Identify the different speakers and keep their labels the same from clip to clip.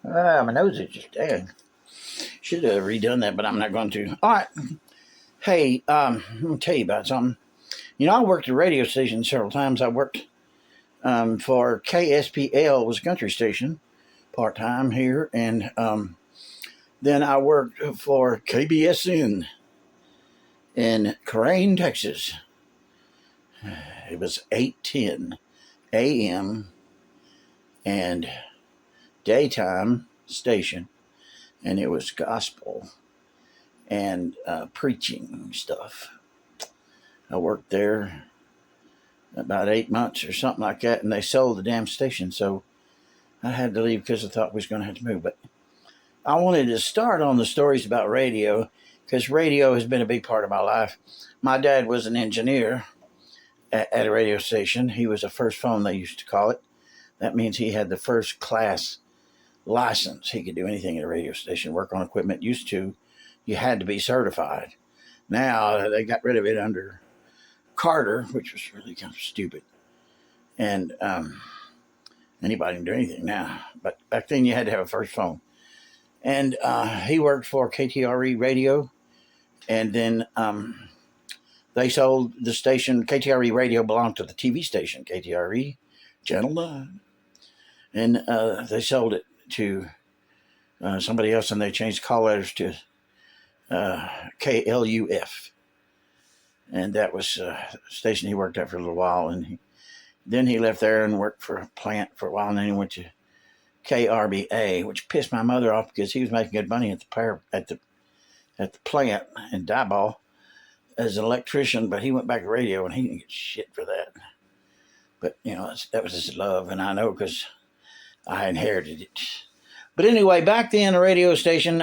Speaker 1: My nose is just dang. Should have redone that, but I'm not going to. All right. Hey, let me tell you about something. I worked at a radio station several times. I worked for KSPL, was a country station, part time here, and then I worked for KBSN in Crane, Texas. It was 8:10 a.m. and daytime station, and it was gospel and preaching stuff. I worked there about 8 months or something like that, and they sold the damn station, so I had to leave because I thought we was going to have to move. But I wanted to start on the stories about radio because radio has been a big part of my life. My dad was an engineer at a radio station. He was a first phone, they used to call it. That means he had the first class license. He could do anything at a radio station, work on equipment. Used to, you had to be certified. Now they got rid of it under Carter, which was really kind of stupid. And anybody can do anything now. But back then you had to have a first phone. And he worked for KTRE radio. And then they sold the station. KTRE radio belonged to the TV station, KTRE Channel 9. And they sold it to somebody else, and they changed call letters to KLUF. And that was the station he worked at for a little while. And then he left there and worked for a plant for a while, and then he went to KRBA, which pissed my mother off because he was making good money at the plant in Diboll as an electrician, but he went back to radio, and he didn't get shit for that. But, that was his love, and I know because I inherited it. But anyway, back then, a radio station,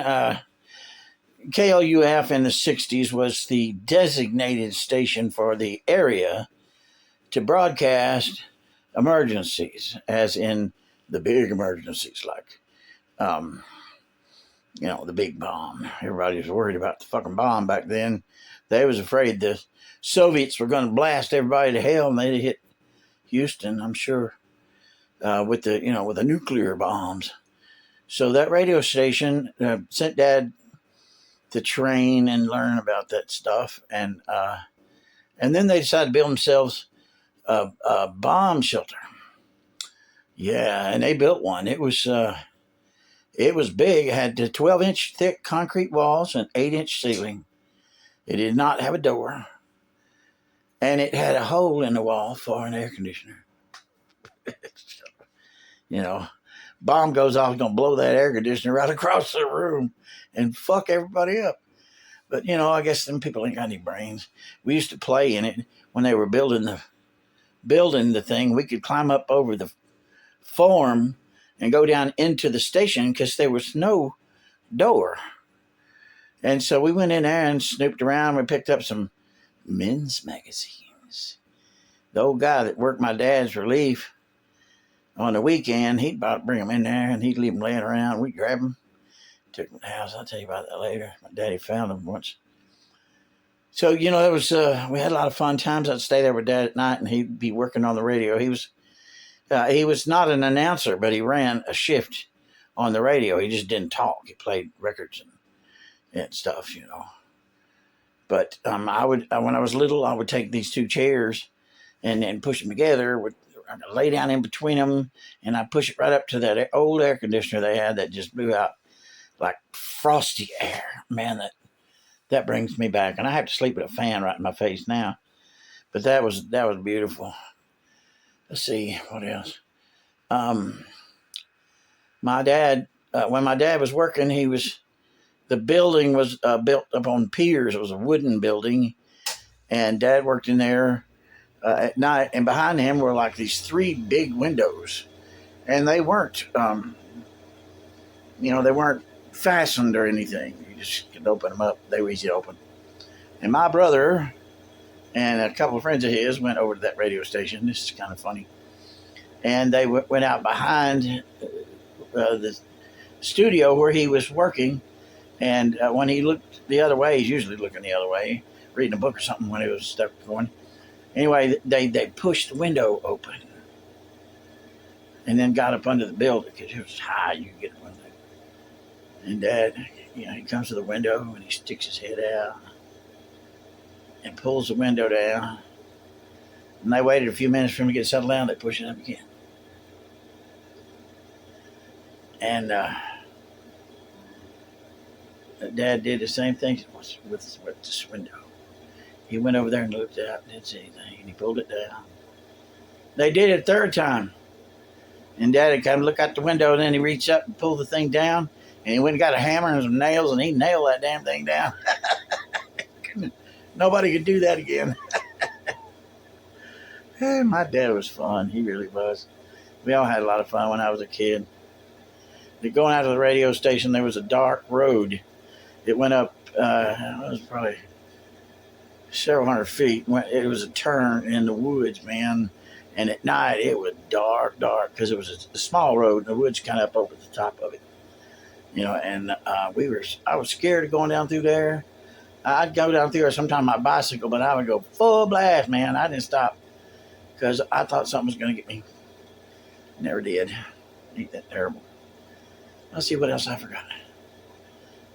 Speaker 1: KLUF in the 60s was the designated station for the area to broadcast emergencies, as in the big emergencies, like, the big bomb. Everybody was worried about the fucking bomb back then. They was afraid the Soviets were going to blast everybody to hell, and they'd hit Houston, I'm sure, with the nuclear bombs. So that radio station sent Dad to train and learn about that stuff, and then they decided to build themselves a bomb shelter. Yeah, and they built one. It was big. It had 12-inch thick concrete walls and 8-inch ceiling. It did not have a door, and it had a hole in the wall for an air conditioner. Bomb goes off, it's going to blow that air conditioner right across the room and fuck everybody up. But, I guess them people ain't got any brains. We used to play in it when they were building the thing. We could climb up over the form and go down into the station because there was no door. And so we went in there and snooped around. We picked up some men's magazines. The old guy that worked my dad's relief on the weekend, he'd bring them in there, and he'd leave them laying around. We'd grab them, took them to the house. I'll tell you about that later. My daddy found them once. So, it was, we had a lot of fun times. I'd stay there with Dad at night, and he'd be working on the radio. He was not an announcer, but he ran a shift on the radio. He just didn't talk. He played records and stuff, But when I was little, I would take these two chairs and push them together. I'd lay down in between them, and I'd push it right up to that old air conditioner they had that just blew out like frosty air. Man, that brings me back. And I have to sleep with a fan right in my face now. But that was beautiful. Let's see, what else? My dad, when my dad was working, the building was built upon piers. It was a wooden building, and Dad worked in there at night, and behind him were like these 3 big windows, and they weren't, they weren't fastened or anything. You just could open them up. They were easy to open. And my brother and a couple of friends of his went over to that radio station. This is kind of funny. And they went out behind the studio where he was working. And when he looked the other way, he's usually looking the other way, reading a book or something when he was stuck going. Anyway, they pushed the window open. and then got up under the building because it was high. You could get a window. And Dad, he comes to the window and he sticks his head out and pulls the window down. And they waited a few minutes for him to get settled down. They push it up again. And Dad did the same thing with this window. He went over there and looked out and didn't see anything. And he pulled it down. They did it a third time. And Dad would come look out the window, and then he reached up and pulled the thing down. And he went and got a hammer and some nails, and he nailed that damn thing down. Nobody could do that again. Hey, my dad was fun. He really was. We all had a lot of fun when I was a kid. Going out to the radio station, there was a dark road. It went up, it was probably several hundred feet. It was a turn in the woods, man. And at night, it was dark, because it was a small road, and the woods kind of up over the top of it. And I was scared of going down through there. I'd go down through there sometime on my bicycle, but I would go full blast, man. I didn't stop because I thought something was going to get me. Never did. Ain't that terrible. Let's see what else I forgot.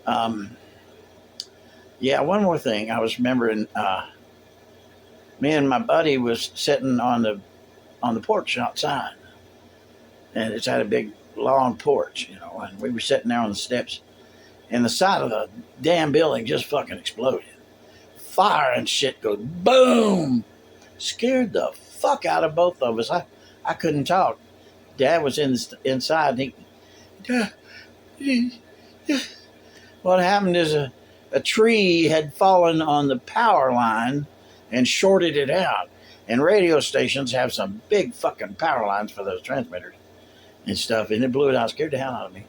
Speaker 1: One more thing. I was remembering, me and my buddy was sitting on the porch outside, and it's had a big long porch, and we were sitting there on the steps, and the side of the damn building just fucking exploded. Fire and shit goes boom. Scared the fuck out of both of us. I couldn't talk. Dad was inside. And what happened is a tree had fallen on the power line and shorted it out. And radio stations have some big fucking power lines for those transmitters and stuff. And it blew it out. Scared the hell out of me.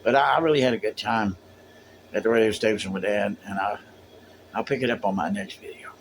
Speaker 1: But I really had a good time at the radio station with Dad. And I'll pick it up on my next video.